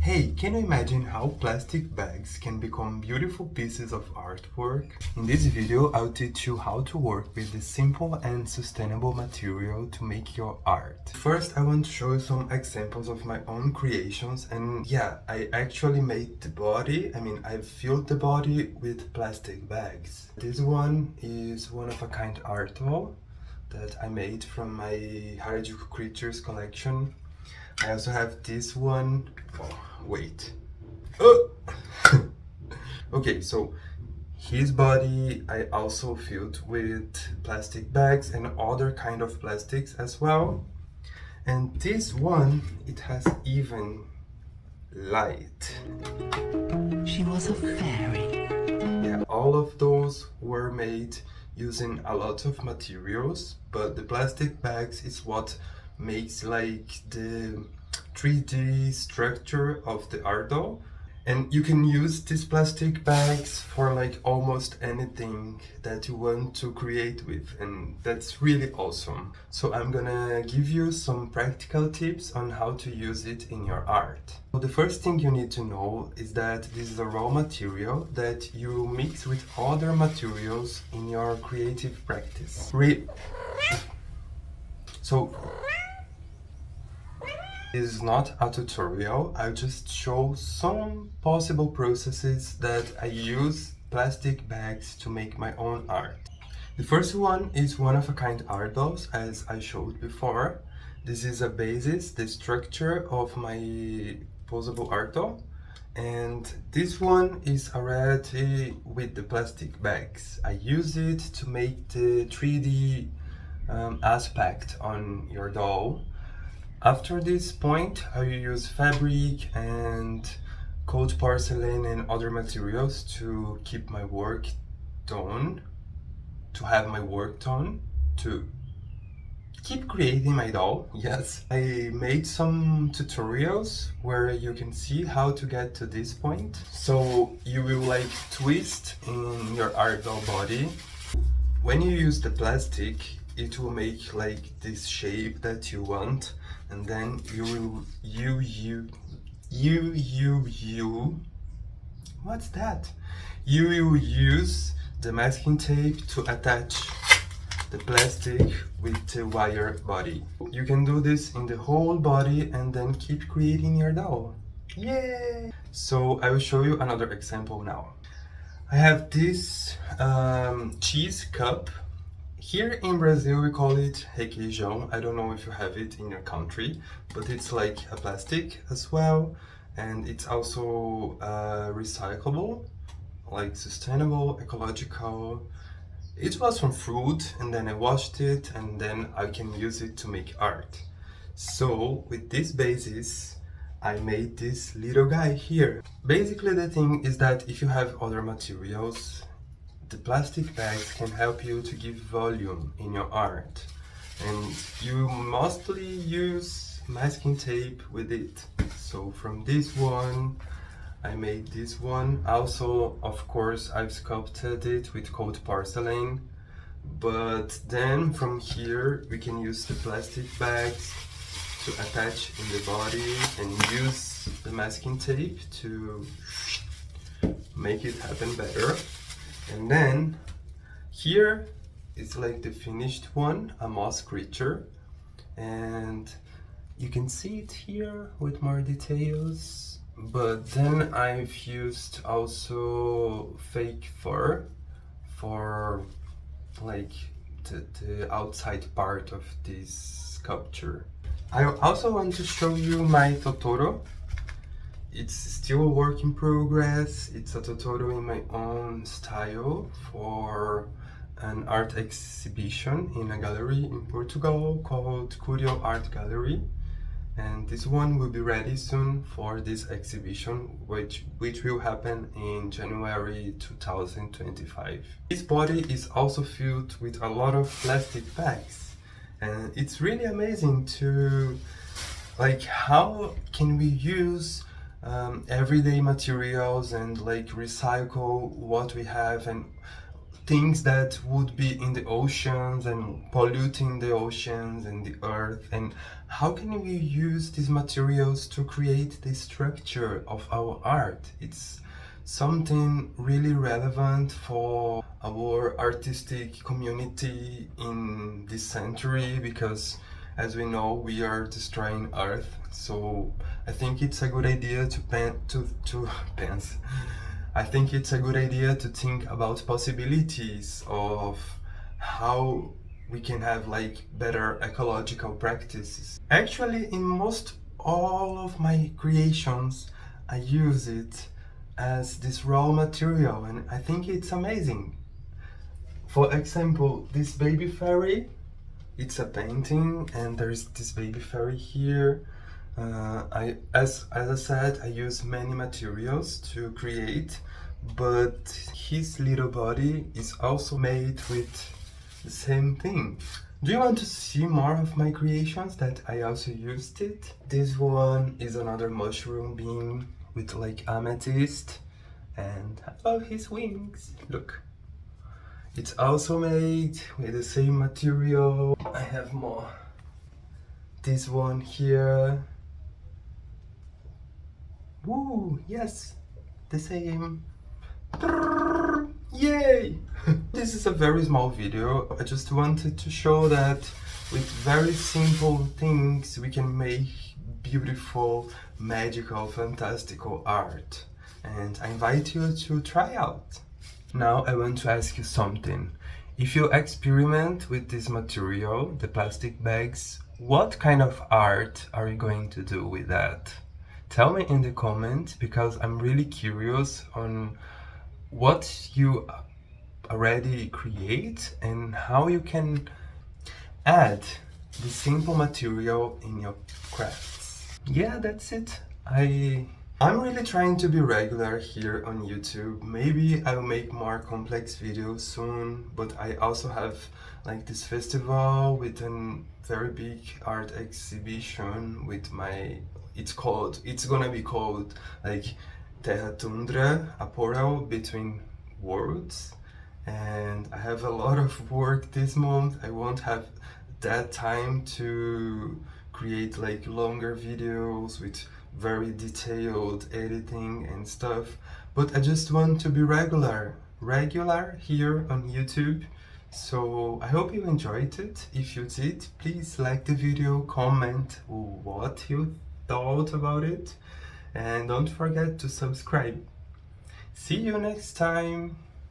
Hey, can you imagine how plastic bags can become beautiful pieces of artwork? In this video, I'll teach you how to work with this simple and sustainable material to make your art. First, I want to show you some examples of my own creations, and yeah, I actually made the body. I filled the body with plastic bags. This one is one of a kind art doll that I made from my Ecological creatures collection. I also have this one. Oh, wait. Okay, so his body I also filled with plastic bags and other kind of plastics as well. And this one, it has even light. She was a fairy. Yeah, all of those were made using a lot of materials, but the plastic bags is what makes like the 3D structure of the art doll. And you can use these plastic bags for like almost anything that you want to create with, and that's really awesome. So I'm gonna give you some practical tips on how to use it in your art. So the first thing you need to know is that this is a raw material that you mix with other materials in your creative practice. This is not a tutorial, I'll just show some possible processes that I use plastic bags to make my own art. The first one is one-of-a-kind art dolls, as I showed before. This is a basis, the structure of my poseable art doll. And this one is already with the plastic bags. I use it to make the 3D aspect on your doll. After this point, I will use fabric and cold porcelain and other materials to keep my work done, to have my work done, to keep creating my doll. Yes, I made some tutorials where you can see how to get to this point. So you will like twist in your art doll body. When you use the plastic, it will make like this shape that you want, and then you will what's that? You will use the masking tape to attach the plastic with the wire body. You can do this in the whole body and then keep creating your doll. Yay! So I will show you another example now. I have this cheese cup. Here in Brazil we call it requeijão. I don't know if you have it in your country, but it's like a plastic as well, and it's also recyclable, like sustainable, ecological. It was from fruit, and then I washed it, and then I can use it to make art. So with this basis, I made this little guy here. Basically the thing is that if you have other materials, the plastic bags can help you to give volume in your art, and you mostly use masking tape with it. So from this one I made this one. Also, of course, I've sculpted it with cold porcelain, but then from here we can use the plastic bags to attach in the body and use the masking tape to make it happen better. And then here is like the finished one, a moss creature, and you can see it here with more details. But then I've used also fake fur for like the outside part of this sculpture. I also want to show you my Totoro. It's still a work in progress. It's a Totoro in my own style for an art exhibition in a gallery in Portugal called Curio Art Gallery. And this one will be ready soon for this exhibition, which will happen in January 2025. This body is also filled with a lot of plastic bags, and it's really amazing to like how can we use everyday materials and like recycle what we have. And things that would be in the oceans and polluting the oceans and the earth, and how can we use these materials to create the structure of our art. It's something really relevant for our artistic community in this century, because as we know, we are destroying earth. So I think it's a good idea I think it's a good idea to think about possibilities of how we can have like better ecological practices. Actually, in most all of my creations, I use it as this raw material, and I think it's amazing. For example, this baby fairy, it's a painting, and there's this baby fairy here. As I said, I use many materials to create, but his little body is also made with the same thing. Do you want to see more of my creations that I also used it? This one is another mushroom being with like amethyst, and I love his wings. Look. It's also made with the same material. I have more. This one here. Woo, yes, the same. Yay! This is a very small video. I just wanted to show that with very simple things we can make beautiful, magical, fantastical art. And I invite you to try out. Now I want to ask you something. If you experiment with this material, the plastic bags, what kind of art are you going to do with that? Tell me in the comments, because I'm really curious on what you already create and how you can add the simple material in your crafts. Yeah, that's it. I'm really trying to be regular here on YouTube. Maybe I'll make more complex videos soon, but I also have like this festival with a very big art exhibition with it's gonna be called like Terra Tundra, a portal between worlds. And I have a lot of work this month. I won't have that time to create like longer videos with very detailed editing and stuff, but I just want to be regular here on YouTube. So I hope you enjoyed it. If you did, please like the video, comment what you thought about it, and don't forget to subscribe. See you next time.